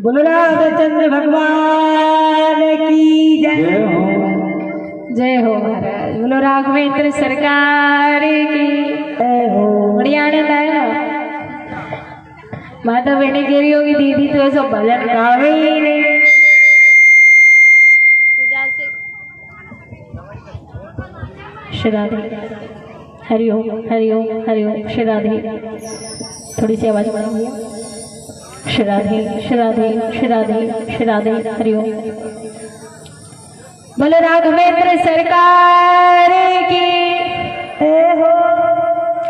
बोलो रामचंद्र भगवान की जय। जय हो महाराज। बोलो राघवेंद्र सरकार की जय हो। बढ़िया आनंद आया। माता बहने कह रही होगी दीदी तो ऐसा भजन गावे ही नहीं। श्री राधे हरिओम हरिओम हरिओम। श्री राधे थोड़ी सी आवाज बढ़ाइए। श्री राधे श्री राधे श्री राधे श्री राधे हरिओम। बोलो राघवेंद्र सरकार की जय हो।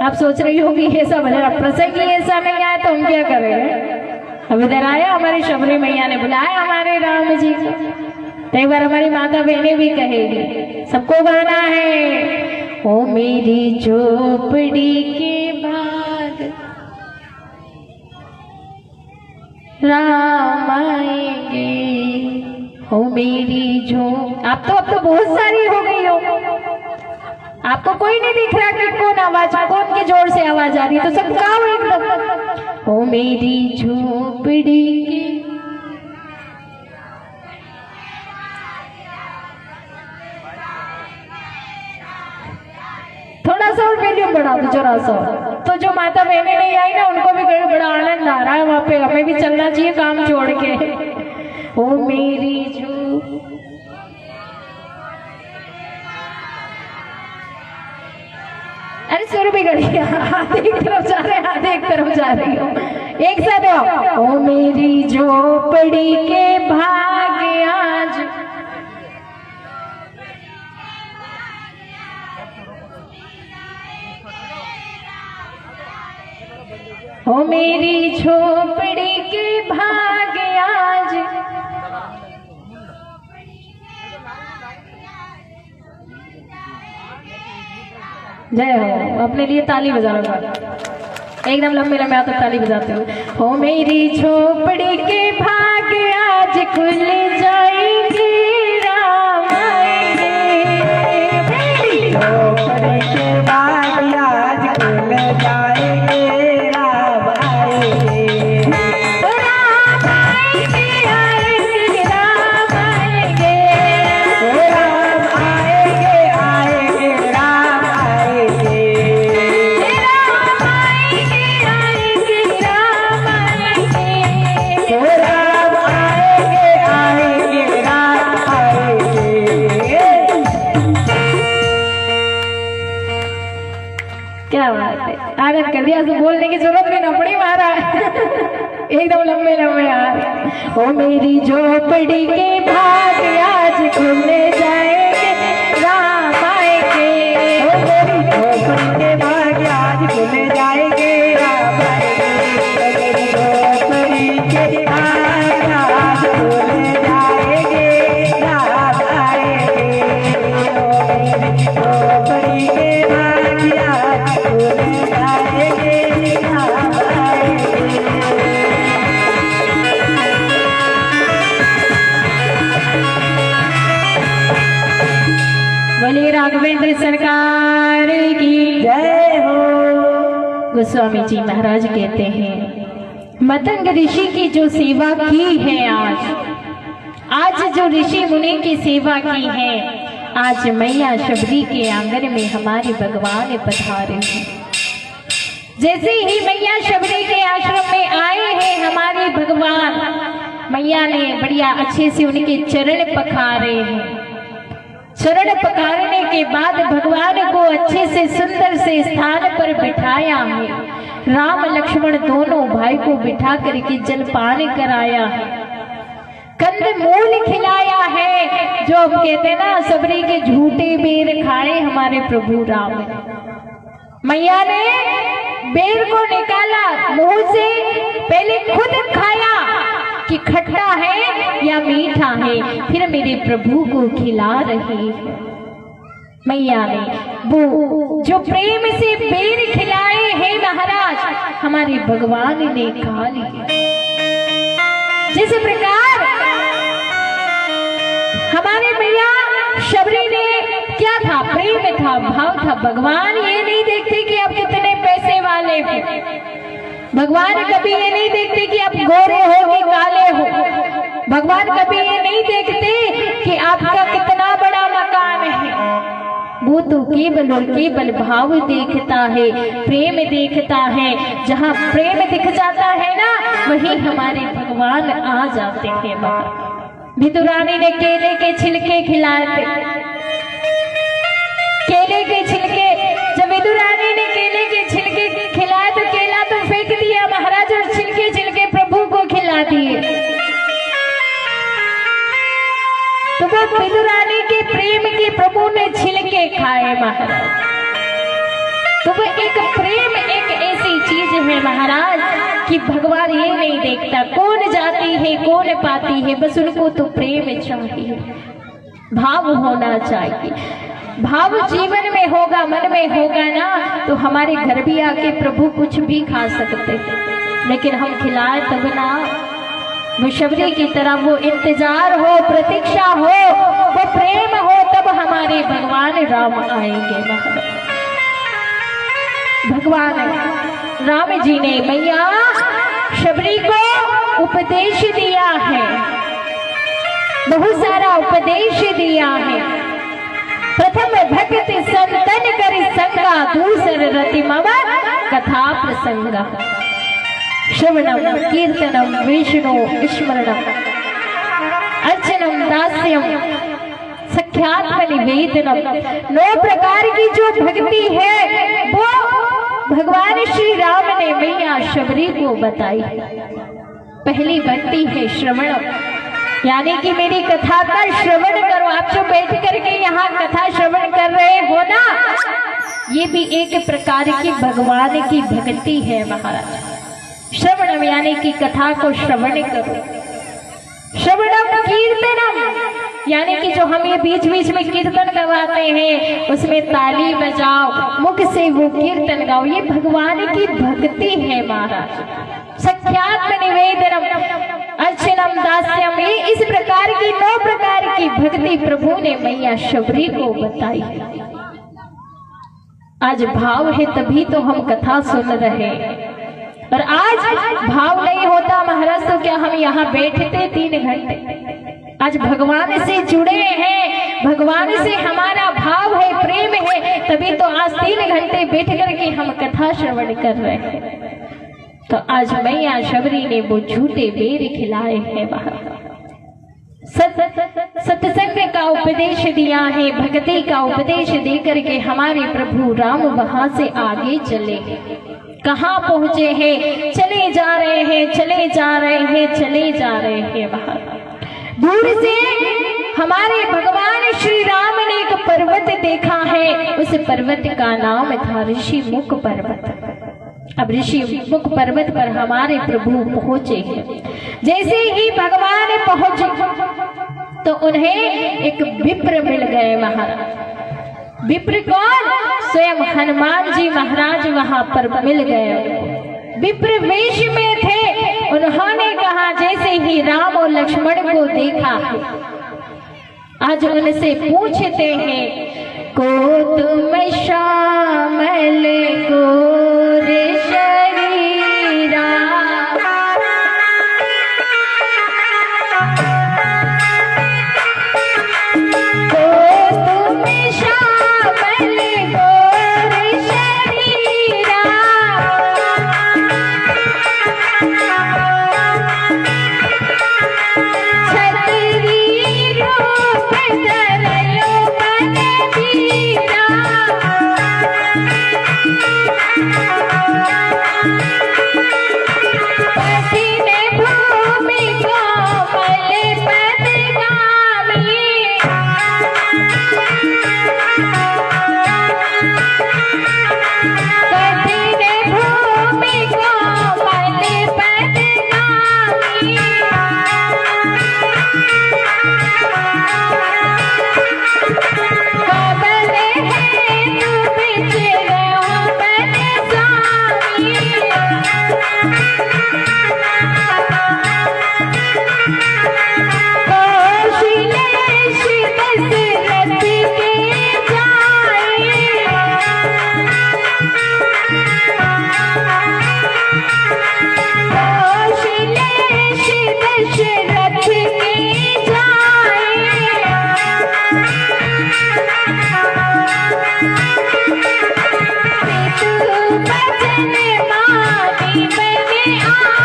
आप सोच रही होगी ऐसा भजन प्रसंग ही ऐसा नहीं आया तो हम क्या करें। अब इधर आया हमारी शबरी मैया ने बुलाया हमारे राम जी को, तो एक बार हमारी माता बहनें भी कहेगी। सबको गाना है। ओ मेरी झोपड़ी के बाद राम आएंगे, हो मेरी जो आप तो अब तो बहुत सारी हो गई हो, आपको कोई नहीं दिख रहा कि कौन आवाज, कौन की जोर से आवाज आ रही है, तो सब गाओ एकदम। हो मेरी झोपड़ी की थोड़ा सा और वॉल्यूम बढ़ा दो जरा सा, तो जो माता बहनें नहीं आई ना उनको भी बड़ा आनंद आ रहा है वहां पे, हमें भी चलना चाहिए काम छोड़ के। ओ मेरी जो अरे सुर भी गड़ी, हाथ एक तरफ जा रहे, हाथ एक तरफ जा रही हो, एक साथ हो। ओ मेरी झोपड़ी के भाग्य आज हो मेरी झोपड़ी के भाग्य आज जय हो। अपने लिए ताली बजा लो, एकदम लंबे लंबे हाथ तक ताली बजाते हो मेरी झोपड़ी के भाग्य आज खुल जाएंगे, राम आएंगे। मेरी झोपड़ी के भाग्य आज खुल जाएंगे, राम आएंगे, राम आएंगे, आएंगे, राम आएंगे, राम आएंगे, आएंगे, राम आएंगे, राम आएंगे, आएंगे, राम आएंगे, राम आएंगे, आएंगे, राम आएंगे। क्या बात है, आनंद कर दिया, तो बोलने की जरूरत भी ना पड़ी महाराज। एकदम लंबे लंबे हाथ। ओ मेरी झोपड़ी के भाग्य आज खुल जाएंगे, राम आएंगे, ओ मेरी झोपड़ी के भाग्य आज खुल जाएंगे, राम आएंगे, मेरी झोपड़ी के भाग्य आज खुल जाएंगे, राम आएंगे, ओ मेरी झोपड़ी के भाग्य आज खुल जाएंगे, राम आएंगे। बोलिए राघवेंद्र सरकार की जय हो। गोस्वामी जी महाराज कहते हैं मतंग ऋषि की जो सेवा की है, आज जो ऋषि मुनि की सेवा की है, आज मैया शबरी के आंगन में हमारे भगवान पधारे हैं। जैसे ही मैया शबरी के आश्रम में आए हैं हमारे भगवान, मैया ने बढ़िया अच्छे से उनके चरण पखारे हैं। चरण पखारने के बाद भगवान को अच्छे से सुंदर से स्थान पर बिठाया है। राम लक्ष्मण दोनों भाई को बिठा करके जलपान कराया है, कंद मूल खिलाया है। जो हम कहते ना सबरी के झूठे बेर खाए हमारे प्रभु राम। मैया ने बेर को निकाला मुंह से, पहले खुद खाया कि खट्टा है या मीठा है, फिर मेरे प्रभु को खिला रही है। मैया ने वो जो प्रेम से बेर खिलाए हैं महाराज, हमारे भगवान ने खा लिए। जिस प्रकार हमारे मैया शबरी ने क्या था, प्रेम था, भाव था। भगवान ये नहीं देखते कि आप कितने पैसे वाले हो, भगवान कभी ये नहीं देखते कि आप गोरे हो कि काले हो, भगवान कभी ये नहीं देखते कि आपका कितना बड़ा मकान है। वो तो केवल और केवल भाव देखता है, प्रेम देखता है। जहाँ प्रेम दिख जाता है ना, वही हमारे भगवान आ जाते हैं बाहर। विदुरानी ने केले के छिलके खिलाए थे, केले के छिलके। जब विदुरानी ने केले के छिलके खिलाए तो केला तो फेंक दिया महाराज, और छिलके छिलके प्रभु को खिला दिए। तो वो विदुरानी के प्रेम के प्रभु ने छिलके खाए महाराज। तो वो एक प्रेम एक ऐसी चीज है महाराज कि भगवान ये नहीं देखता कौन जाती है कौन पाती है, बस उनको तो प्रेम चाहिए, भाव होना चाहिए। भाव जीवन में होगा, मन में होगा ना, तो हमारे घर भी आके प्रभु कुछ भी खा सकते हैं, लेकिन हम खिलाए तब ना। वो शबरी की तरह वो इंतजार हो, प्रतीक्षा हो, वो प्रेम हो, तब हमारे भगवान राम आएंगे। भगवान राम जी ने मैया शबरी को उपदेश दिया है, बहुत सारा उपदेश दिया है। प्रथम भक्ति संतन करि संगा, दूसर रति मम कथा प्रसंगा। श्रवणम कीर्तनम विष्णु स्मरणम अर्चनम दास्यम सख्यात्म निवेदनम। 9 प्रकार की जो भक्ति है वो भगवान श्री राम ने मैया शबरी को बताई। पहली भक्ति है श्रवणम, यानी कि मेरी कथा का श्रवण करो। आप जो बैठ करके यहाँ कथा श्रवण कर रहे हो ना, ये भी एक प्रकार की भगवान की भक्ति है महाराज। श्रवणम यानी कि कथा को श्रवण करो। श्रवणम कीर्तनम यानी कि जो हम ये बीच बीच में कीर्तन करवाते हैं उसमें ताली बजाओ, मुख से वो कीर्तन गाओ, ये भगवान की भक्ति है महाराज। सख्यात्म निवेदनम अर्चनम दास्यम, ये इस प्रकार की 9 प्रकार की भक्ति प्रभु ने मैया शबरी को बताई। आज भाव है तभी तो हम कथा सुन रहे हैं, और आज भाव नहीं होता महाराज तो क्या हम यहाँ बैठते 3 घंटे। आज भगवान से जुड़े हैं, भगवान से हमारा भाव है, प्रेम है, तभी तो आज 3 घंटे बैठ करके हम कथा श्रवण कर रहे हैं। तो आज मैया शबरी ने वो झूठे बेर खिलाए हैं बाहर, सत्संग का उपदेश दिया है, भक्ति का उपदेश दे करके हमारे प्रभु राम वहां से आगे चले। कहाँ पहुंचे हैं? चले जा रहे हैं, चले जा रहे हैं, चले जा रहे हैं बाहर। दूर से हमारे भगवान श्री राम ने एक पर्वत देखा है, उस पर्वत का नाम था ऋषि मुख पर्वत। अब ऋषि मुख पर्वत पर हमारे प्रभु पहुंचे हैं। जैसे ही भगवान पहुंचे तो उन्हें एक विप्र मिल गए महाराज। विप्र कौन? स्वयं हनुमान जी महाराज वहां पर मिल गए। विप्र वेश में थे। उन्होंने कहा, जैसे ही राम और लक्ष्मण को देखा, आज उनसे पूछते हैं, को तुम श्यामल गोर शरीरा, बिहारी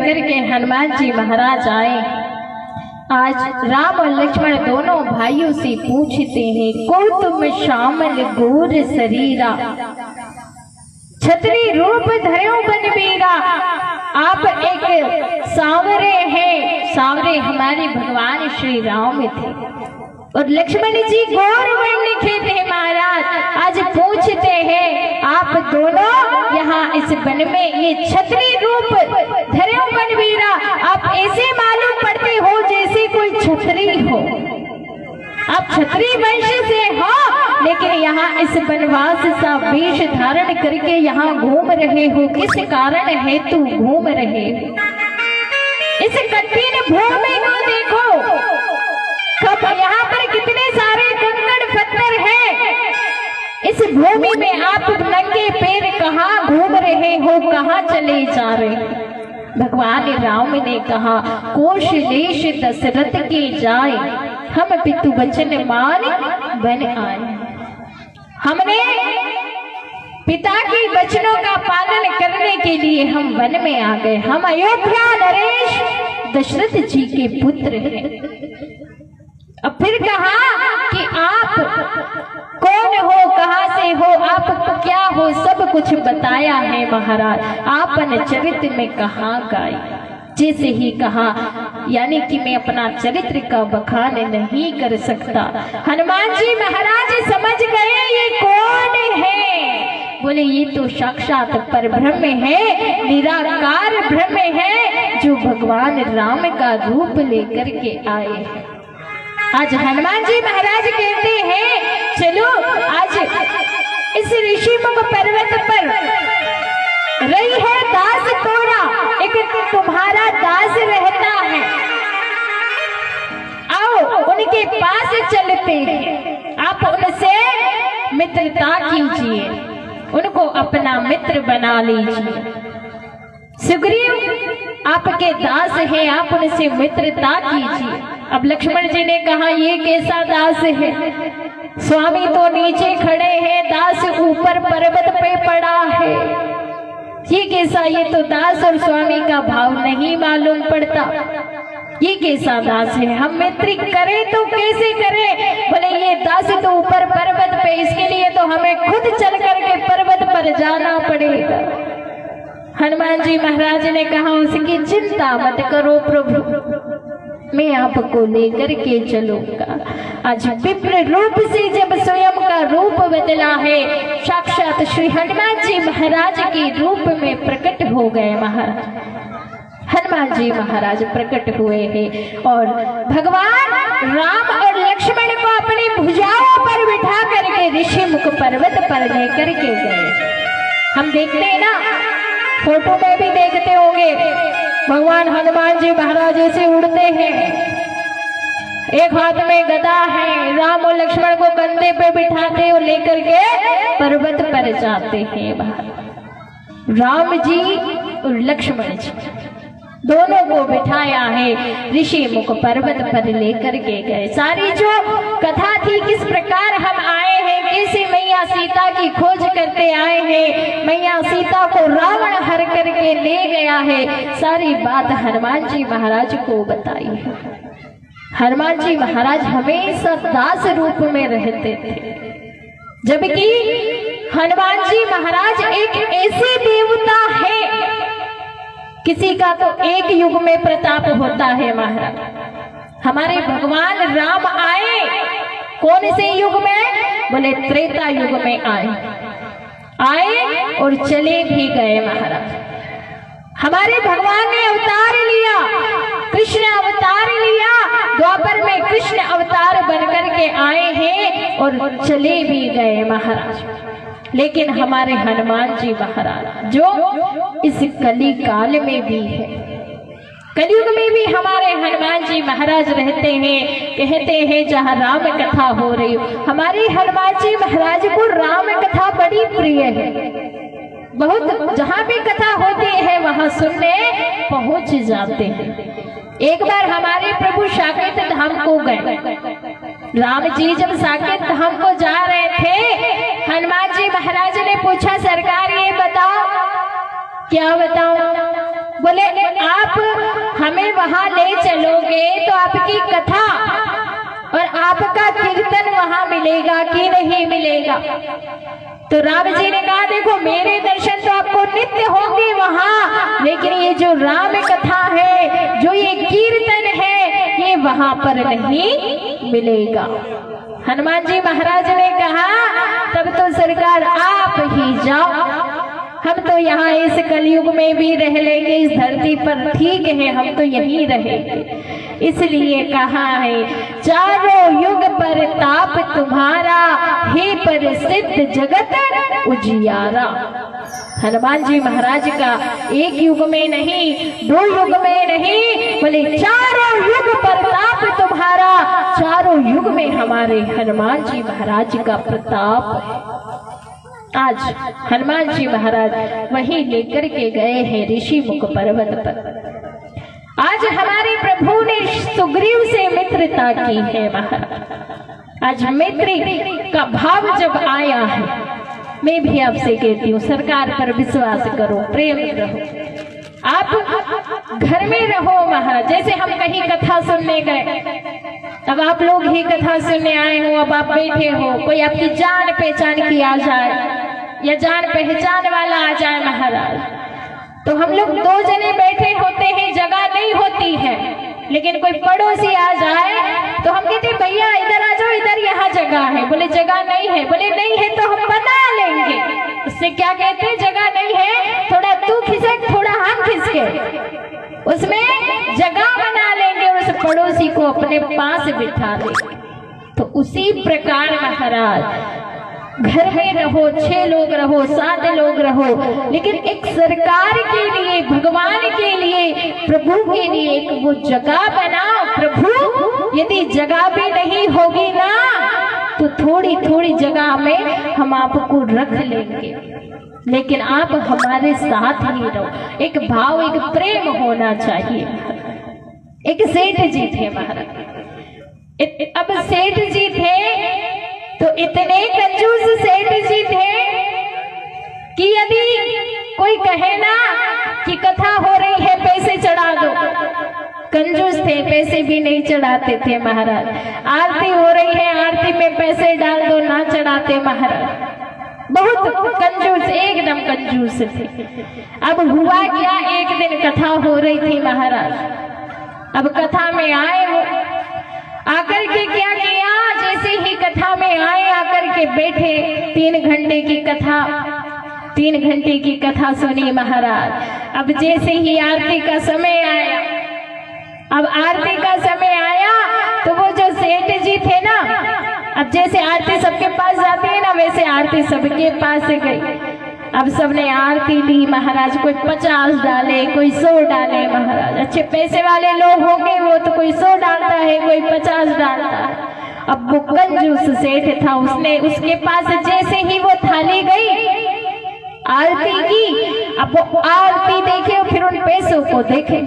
करके हनुमान जी महाराज आए। आज राम और लक्ष्मण दोनों भाइयों से पूछते हैं, को तुम श्यामल गोर शरीरा, छतरी रूप धर्यो बनबीरा। आप एक सांवरे हैं, सांवरे हमारे भगवान श्री राम थे और लक्ष्मण जी गोर वर्ण के थे महाराज। आज पूछते हैं आप दोनों यहाँ इस वन में ये छतरी रूप धर्यो बनबीरा, आप ऐसे मालूम पड़ते हो जैसे कोई छतरी हो। आप छतरी वंश से हो, लेकिन यहाँ इस वनवास सा वेश धारण करके यहाँ घूम रहे हो, किस कारण हेतु घूम रहे हो? इस कठिन भूमि को देखो, कब यहाँ पर कितने सारे कंकड़ पत्थर हैं। इस भूमि में आप नंगे पैर कहाँ घूम रहे हो, कहाँ चले जा रहे हो? भगवान राम ने कहा, कोशलेश दशरथ के जाए, हम पितु वचन मान बन आए। हमने पिता के वचनों का पालन करने के लिए हम वन में आ गए। हम अयोध्या नरेश दशरथ जी के पुत्र हैं। अब फिर कहा कि आप कौन हो, कहाँ से हो, आप क्या हो, सब कुछ बताया है महाराज। आपन चरित्र में कहाँ गाई, जैसे ही कहा, यानी कि मैं अपना चरित्र का बखान नहीं कर सकता। हनुमान जी महाराज समझ गए ये कौन है। बोले ये तो साक्षात परब्रह्म है, निराकार ब्रह्म है, जो भगवान राम का रूप लेकर के आए हैं। आज हनुमान जी महाराज कहते हैं, चलो आज इस ऋषिमुख पर्वत पर रही है दास तोरा, एक तुम्हारा दास रहता है, आओ उनके पास चलते हैं। आप उनसे मित्रता कीजिए, उनको अपना मित्र बना लीजिए। सुग्रीव आपके दास हैं, आप उनसे मित्रता कीजिए। अब लक्ष्मण जी ने कहा, ये कैसा दास है? स्वामी तो नीचे खड़े हैं, दास ऊपर पर्वत पे पड़ा है। ये कैसा? ये तो दास और स्वामी का भाव नहीं मालूम पड़ता। ये कैसा दास है? हम मित्र करें तो कैसे करें? बोले ये दास तो ऊपर पर्वत पे, इसके लिए तो हमें खुद चल करके पर्वत पर जाना पड़ेगा। हनुमान जी महाराज ने कहा, उसकी चिंता मत करो प्रभु, मैं आपको लेकर के चलूंगा। आज विप्र रूप से जब स्वयं का रूप बदला है, साक्षात श्री हनुमान जी महाराज के रूप में प्रकट हो गए महाराज। हनुमान जी महाराज प्रकट हुए हैं और भगवान राम और लक्ष्मण को अपनी भुजाओं पर बिठा करके ऋषिमुख पर्वत पर लेकर के गए। हम देखते हैं ना, फोटो में भी देखते होंगे, भगवान हनुमान जी महाराज ऐसे उड़ते हैं, एक हाथ में गदा है, राम और लक्ष्मण को कंधे पे बिठाते और लेकर के पर्वत पर जाते हैं बाहर। राम जी और लक्ष्मण जी दोनों को बिठाया है, ऋषि मुख पर्वत पर लेकर के गए। सारी जो कथा थी, किस प्रकार हम आए हैं, कैसे मैया सीता की खोज करते आए हैं, मैया सीता को रावण हर करके ले गया है, सारी बात हनुमान जी महाराज को बताई है। हनुमान जी महाराज हमेशा दास रूप में रहते थे, जबकि हनुमान जी महाराज एक ऐसे देवता है, किसी का तो एक युग में प्रताप होता है महाराज। हमारे भगवान राम आए कौन से युग में? बोले त्रेता युग में आए और चले भी गए महाराज। हमारे भगवान ने अवतार लिया, कृष्ण अवतार लिया, द्वापर में कृष्ण अवतार बनकर के आए हैं और चले भी गए महाराज। लेकिन हमारे हनुमान जी महाराज जो इस कली काल में भी है, कलयुग में भी हमारे हनुमान जी महाराज रहते हैं। कहते हैं जहाँ राम कथा हो रही हो, हमारे हनुमान जी महाराज को राम कथा बड़ी प्रिय है। बहुत जहाँ भी कथा होती है वहाँ सुनने पहुंच जाते हैं। एक बार हमारे प्रभु साकेत धाम को गए, राम जी जब साकेत धाम को जा रहे थे, हनुमान जी महाराज ने पूछा, सरकार ये बताओ। क्या बताओ? बोले आप हमें वहां ले चलोगे तो आपकी कथा और आपका कीर्तन वहां मिलेगा कि नहीं मिलेगा? तो राम जी ने कहा देखो मेरे दर्शन तो आपको नित्य होंगे वहां, लेकिन ये जो राम कथा है, जो ये कीर्तन है, ये वहां पर नहीं मिलेगा। हनुमान जी महाराज ने कहा तब तो सरकार आप ही जाओ, हम तो यहाँ इस कलयुग में भी रह लेंगे इस धरती पर, ठीक है हम तो यहीं रहेंगे। इसलिए कहा है चारों युग पर ताप तुम्हारा, हे प्रसिद्ध जगत उजियारा। हनुमान जी महाराज का एक युग में नहीं, दो युग में नहीं, बोले चारों युग पर ताप तुम्हारा, चारों युग में हमारे हनुमान जी महाराज का प्रताप है। आज हनुमान जी महाराज वहीं लेकर के गए हैं ऋषि मुख पर्वत पर। आज हमारे प्रभु ने सुग्रीव से मित्रता की है महाराज। आज मित्र का भाव जब आया है, मैं भी आपसे कहती हूँ सरकार पर विश्वास करो, प्रेम रहो, आप घर में रहो महाराज। जैसे हम कहीं कथा सुनने गए, अब आप लोग ही कथा सुनने आए हो, अब आप बैठे हो, कोई आपकी जान पहचान की आ जाए या जान पहचान वाला आ जाए महाराज, तो हम लोग दो जने बैठे होते हैं, जगह नहीं होती है, लेकिन कोई पड़ोसी आ जाए तो हम कहते भैया इधर आ जाओ, इधर यहाँ जगह है। बोले जगह नहीं है, बोले नहीं है तो हम बना लेंगे। उससे क्या कहते हैं जगह नहीं है, थोड़ा तू खिसक थोड़ा हम खिसके, उसमें जगह बना लेंगे और उस पड़ोसी को अपने पास बिठा देंगे। तो उसी प्रकार महाराज घर में रहो, 6 लोग रहो, 7 लोग रहो, लेकिन एक सरकार के लिए, भगवान के लिए, प्रभु के लिए एक वो जगह बनाओ। प्रभु यदि जगह भी नहीं होगी ना तो थोड़ी थोड़ी जगह में हम आपको रख लेंगे, लेकिन आप हमारे साथ ही रहो। एक भाव, एक प्रेम होना चाहिए। एक सेठ जी थे महाराज, अब सेठ जी थे तो इतने कंजूस सेठ जी थे कि यदि कोई कहे ना कि कथा हो रही है पैसे चढ़ा दो, कंजूस थे, पैसे भी नहीं चढ़ाते थे महाराज। आरती हो रही है, आरती में पैसे डाल दो, ना चढ़ाते महाराज। बहुत कंजूस, एकदम कंजूस थे। अब हुआ क्या, एक दिन कथा हो रही थी महाराज, अब कथा में आए वो, आकर के क्या किया, जैसे ही कथा में आए आकर के बैठे, 3 घंटे की कथा, 3 घंटे की कथा सुनी महाराज। अब जैसे ही आरती का समय आया, अब आरती का समय आया तो वो जो सेठ जी थे ना, अब जैसे आरती सबके पास जाती है ना, वैसे आरती सबके पास गई। अब सबने आरती ली महाराज, कोई 50 डाले, कोई 100 डाले महाराज। अच्छे पैसे वाले लोग होंगे वो तो कोई 100 डालता है, कोई 50 डालता है। अब वो कंजूस सेठ था, उसने, उसके पास जैसे ही वो थाली गई आरती की, अब वो आरती देखे फिर उन पैसों को देखे,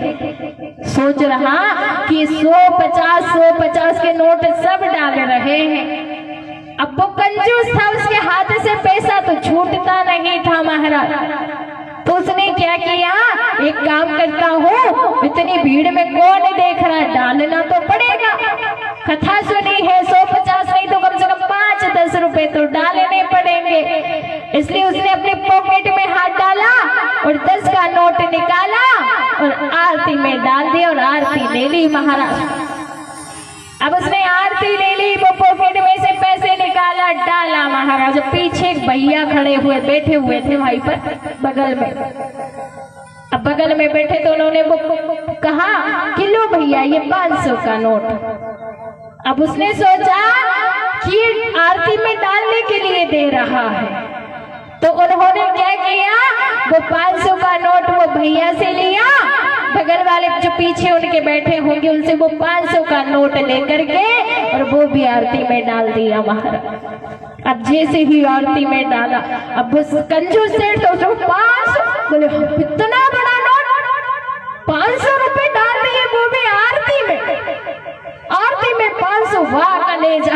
सोच रहा कि 150 के नोट सब डाल रहे हैं। अब वो कंजूस था, उसके हाथ से पैसा तो छूटता नहीं था महाराज। तो उसने क्या किया, एक काम करता हूँ, इतनी भीड़ में कौन देख रहा है, डालना तो पड़ेगा। कथा सुनी है, 150 नहीं तो कम से कम 5-10 रुपए तो डालने पड़ेंगे। इसलिए उसने अपने पॉकेट में हाथ डाला और 10 का नोट निकाला और आरती में डाल दिया और आरती ले ली महाराज। अब उसने आरती ले ली, वो पॉकेट में से पैसे निकाला, डाला महाराज। पीछे एक भैया खड़े हुए, बैठे हुए थे वहीं पर बगल में। अब बगल में बैठे तो उन्होंने वो कहा कि लो भैया ये 500 का नोट। अब उसने सोचा कि ये आरती में डालने के लिए दे रहा है, तो उन्होंने क्या किया, वो 500 का नोट वो भैया से लिया, बगल वाले जो पीछे उनके बैठे होंगे उनसे वो 500 का नोट लेकर के और वो भी आरती में डाल दिया महाराज। अब जैसे ही आरती में डाला, अब वो कंजूस सेठ तो 500, बोले इतना बड़ा नोट, 500 रुपए डाल दिए, वो भी आरती में 500। वाह कलेजा,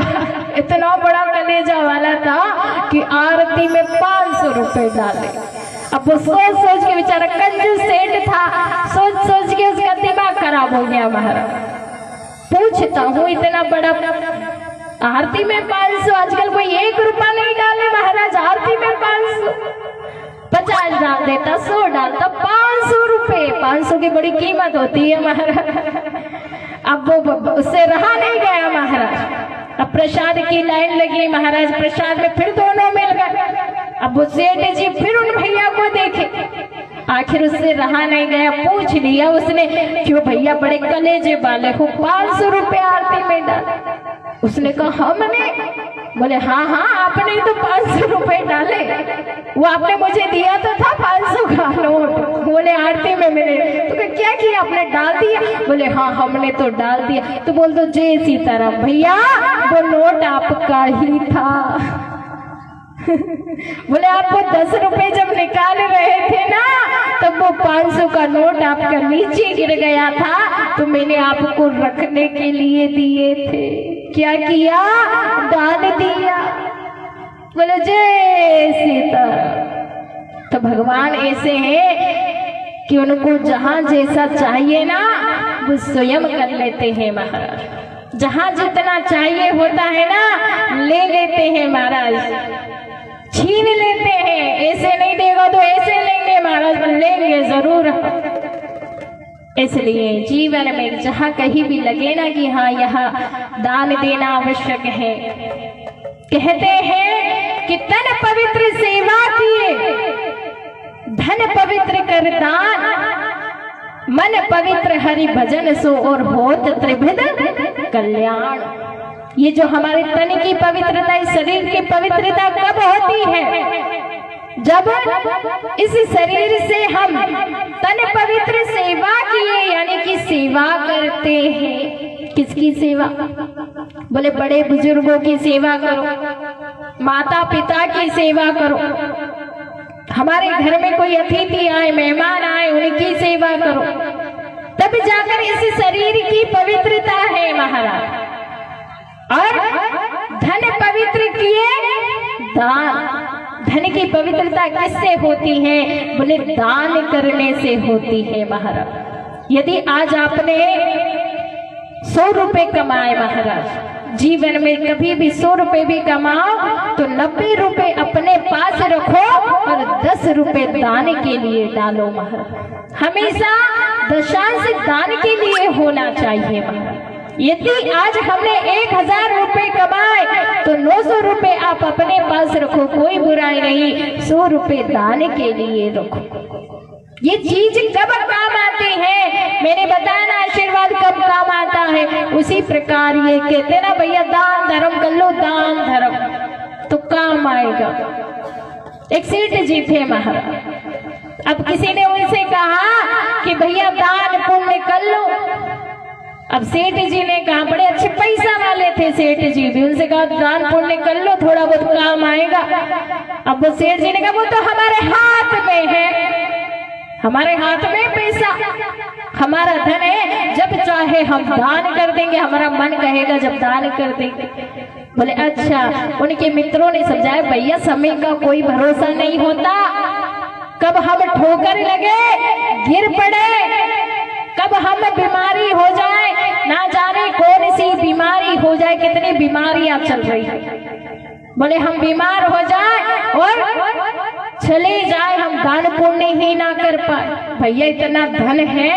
इतना बड़ा कलेजा वाला था कि आरती में 500 रुपए डाले। अब वो सोच सोच के बेचारा कंजूस सेठ था, सोच सोच के उसका दिमाग खराब हो गया महाराज। पूछता हूँ इतना बड़ा आरती में 500, आजकल कोई 1 रुपया नहीं डाले महाराज, आरती में 500, 50 डाल देता, 100 डालता, 500 रुपए, 500 की बड़ी कीमत होती है महाराज। अब वो उससे रहा नहीं गया महाराज। अब प्रसाद की लाइन लगी महाराज, प्रसाद में फिर दोनों मिल गए। अब वो सेठ जी फिर उन भैया को देखे, आखिर उससे रहा नहीं गया, पूछ लिया उसने, क्यों भैया बड़े कलेजे वाले हो, 500 रुपए आरती में डाले। उसने कहा हमने? बोले हाँ हाँ आपने तो 500 रुपए डाले, वो आपने मुझे दिया तो था 500 का नोट। बोले आरती में मिले। तो क्या किया आपने, डाल दिया? बोले हाँ हमने तो डाल दिया। तो बोल दो जय सीताराम, भैया वो नोट आपका ही था। बोले आपको 10 रुपए जब निकाल रहे थे ना, तब वो 500 का नोट आपका नीचे गिर गया था, तो मैंने आपको रखने के लिए दिए थे। क्या किया? दान दिया। बोले जय सीताराम। तो भगवान ऐसे हैं कि उनको जहां जैसा चाहिए ना वो स्वयं कर लेते हैं महाराज। जहां जितना चाहिए होता है ना ले लेते हैं महाराज, छीन लेते हैं। ऐसे नहीं देगा तो ऐसे लेंगे महाराज, पर लेंगे जरूर। इसलिए जीवन में जहाँ कहीं भी लगे ना कि हाँ यहाँ दान देना आवश्यक है, कहते हैं कि तन पवित्र सेवा किए, धन पवित्र कर दान, मन पवित्र हरि भजन सो और होत त्रिविध कल्याण। ये जो हमारे तन की पवित्रता, इस शरीर की पवित्रता कब होती है? जब इस शरीर से हम तन पवित्र सेवा किए, यानी कि सेवा करते हैं। किसकी सेवा? बोले बड़े बुजुर्गों की सेवा करो, माता पिता की सेवा करो, हमारे घर में कोई अतिथि आए, मेहमान आए, उनकी सेवा करो, तब जाकर इस शरीर की पवित्रता है महाराज। और धन पवित्र किए दान। धन की पवित्रता किससे होती है? बोले दान करने से होती है महाराज। यदि आज आपने 100 रुपए कमाए महाराज, जीवन में कभी भी 100 रुपए भी कमाओ तो 90 रुपए अपने पास रखो और 10 रुपए दान के लिए डालो महाराज। हमेशा दशांश दान के लिए होना चाहिए महाराज। यदि आज हमने 1000 रुपए कमाए तो 900 रुपए आप अपने पास रखो, कोई बुराई नहीं, 100 रुपए दान के लिए रखो। ये चीज कब काम आती है? मैंने बताया ना आशीर्वाद कब काम आता है। उसी प्रकार ये कहते ना भैया दान धर्म कर लो, दान धर्म तो काम आएगा। एक सेठ जी थे महाराज। अब किसी ने उनसे कहा कि भैया दान पुण्य कर लो। अब सेठ जी ने कहा, बड़े अच्छे पैसा वाले थे सेठ जी भी, उनसे कहा दान पुण्य कर लो, थोड़ा बहुत काम आएगा। अब वो सेठ जी ने कहा वो तो हमारे हाथ में है, हमारे हाथ में पैसा, हमारा धन है, जब चाहे हम दान कर देंगे, हमारा मन कहेगा जब दान कर देंगे। बोले अच्छा। उनके मित्रों ने समझाया भैया समय का कोई भरोसा नहीं होता, कब हम ठोकर लगे, गिर पड़े, कब हम बीमारी हो जाए, ना जाने कौन सी बीमारी हो जाए, कितनी बीमारियां चल रही है। बोले हम बीमार हो जाए और चले जाए, हम दान पुण्य ही ना कर पाए। भैया इतना धन है,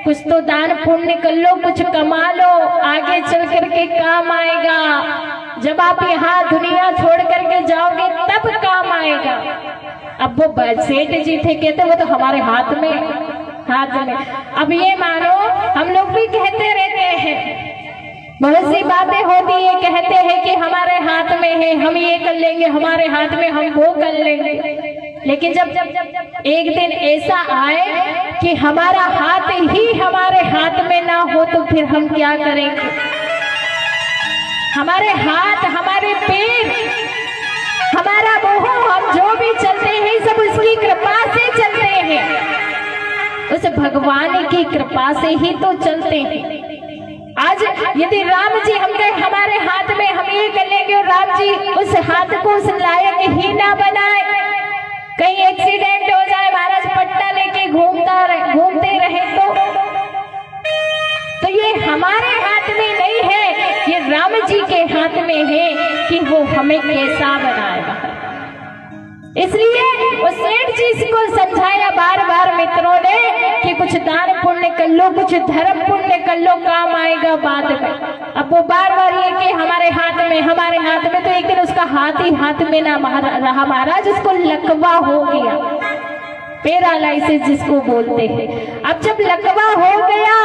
कुछ तो दान पुण्य कर लो, कुछ कमा लो, आगे चल करके काम आएगा। जब आप यहाँ दुनिया छोड़ करके जाओगे तब काम आएगा। अब वो सेठ जी थे, कहते वो तो हमारे हाथ में, हाथ में। अब ये मानो हम लोग भी कहते रहते हैं, बहुत सी बातें होती है, कहते हैं कि हमारे हाथ में है, हम ये कर लेंगे, हमारे हाथ में हम वो कर लेंगे। लेकिन जब एक दिन ऐसा आए कि हमारा हाथ ही हमारे हाथ में ना हो तो फिर हम क्या करेंगे? हमारे हाथ, हमारे पैर, हमारा मुंह, हम जो भी चलते हैं सब उसकी कृपा से चलते हैं, उस भगवान की कृपा से ही तो चलते हैं। आज यदि राम जी हम कहे हमारे हाथ में हम ये कर लेंगे और राम जी उस हाथ को उस लायक ही ना बनाए, कहीं एक्सीडेंट हो जाए, महाराज पट्टा लेके घूमते रहे तो ये हमारे हाथ में नहीं है, ये राम जी के हाथ में है कि वो हमें कैसा बनाएगा। इसलिए उस सेठ जी को समझाया बार बार मित्रों ने कि कुछ दान पुण्य कर लो, कुछ धर्म पुण्य कर लो, काम आएगा बाद में। अब वो बार बार ये कि हमारे हाथ में, तो एक दिन उसका हाथ ही हाथ में ना रहा महाराज, उसको लकवा हो गया, पैरालाइसिस जिसको बोलते हैं। अब जब लकवा हो गया,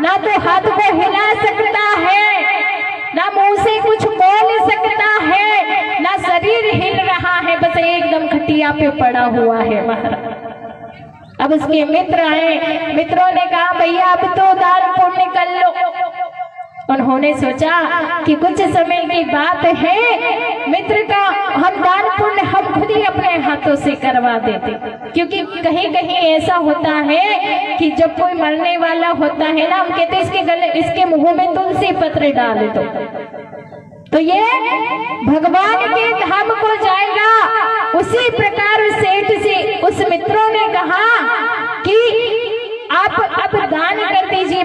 ना तो हाथ को हिला सकता है, ना मुंह से कुछ बोल सकता है, ना शरीर हिल रहा है, बस एकदम खटिया पे पड़ा हुआ है महाराज। अब उसके मित्र आए, मित्रों ने कहा भैया अब तो दान पुण्य कर लो। उन्होंने सोचा कि कुछ समय की बात है, मित्र का हम दान पुण्य हम खुद ही अपने हाथों से करवा देते, क्योंकि कहीं कहीं ऐसा होता है कि जब कोई मरने वाला होता है ना, हम कहते इसके मुंह में तुलसी पत्र डाल दो, तो ये भगवान के धाम को जाएगा। उसी प्रकार सेठ से उस मित्रों ने कहा कि आप अब दान कर दीजिए।